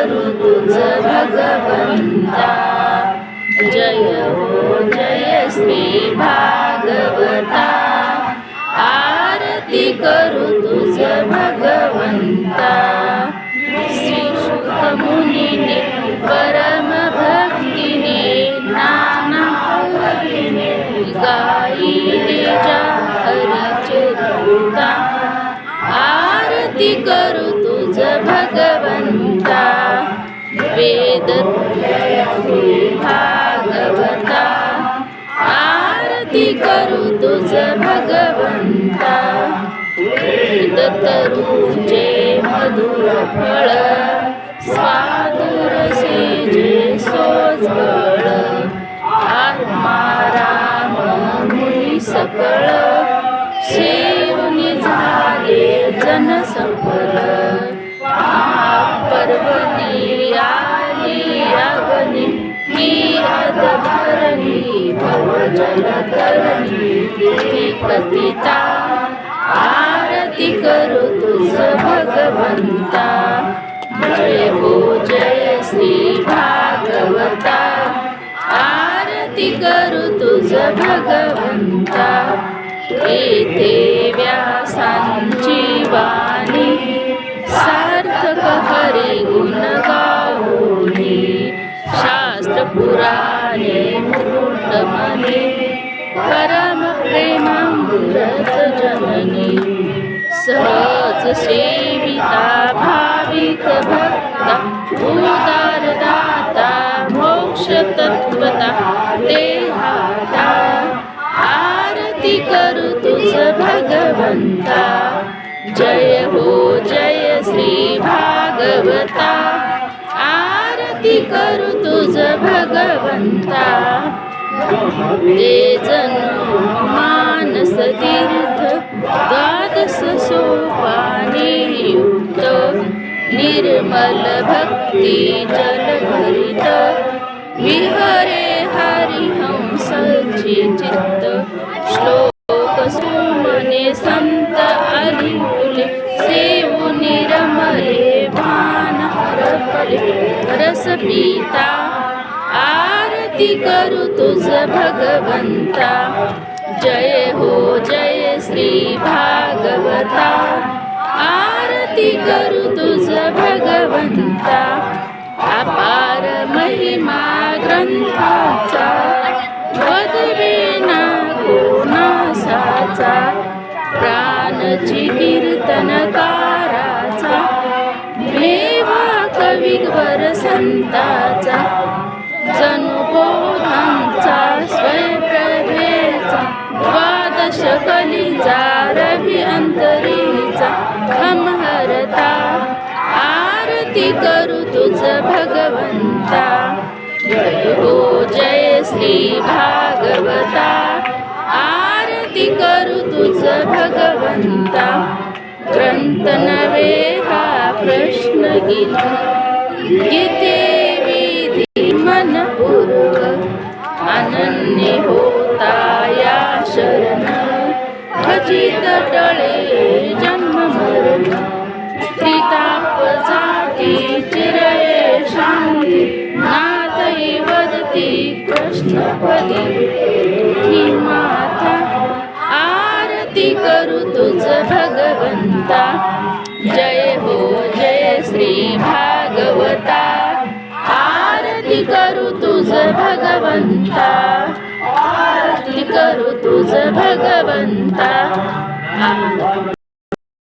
करू तुझ भगवंता. जय हो जय श्री भागवता. आरती करू तुझ भगवंता. श्री शुक मुनीने परम भक्तीने नाना पवतीने गायिले जा हरिचरिता. आरती करू तुझ भगवंता. वेद भागवता. आरती करू तुझ भगवंता. वेद तरुचे मधुर फळ स्वादुर जे सोजवळ. आत्मा राम मुनी सकळ शिवनी झाले जन सफल. महापर्वणी आली अवनी ही अधधरणी भवजल तरणी देवी पतिता. आरती करू तुझ भगवंता. जय हो जय श्री भागवता. आरती करू तुझ भगवंता. येथे व्यासांची वाणी सार्थक हरी गुण गाऊनी. शास्त्र पुराणे मुकुट मने परम प्रेमामृत जननी. सहज सेविता भाविक भक्ता उदार दाता मोक्ष तत्वता देहाता. आरती करू तुझ भगवंता. जय हो जय श्री भागवता. आरती करू तुझ भगवंता. ते जनु मानस तीर्थ द्वादश सोपाने युक्त. निर्मल भक्ती जल भरित विहरे हरिहंसची चित्त. श्लोक सुमने संत अलिपुले सेवुनी रमले भान हरपले रस पिता. आरती करू तुझ भगवंता. जय हो जय श्री भागवता. आरती करू तुझ भगवंता. अपार महिमा ग्रंथाचा वदवेना कोणासाचा. प्राणची कीर्तनकाराचा मेवा कविवर संताचा. जनुबोधांचा स्वयंप्रभेचा द्वादश कलीचा रवी अंतरीचा हमहरता. आरती करू तुझ भगवंता. जय हो जय श्री भागवता. आरती करू तुझ भगवंता. ग्रंथ नवे हा प्रश्न गीते विधी मनपूर्वक. अनन्य होता या शरण खचित टळे जन्म मरण. त्रिताप जाती चिरये शांती नाथई वदती कृष्णपदी. ही माता आरती करू तुझ भगवंता. जय हो जय श्री भागवता. आरती करू तुझ भगवंता. आरती करू तुझ भगवंता.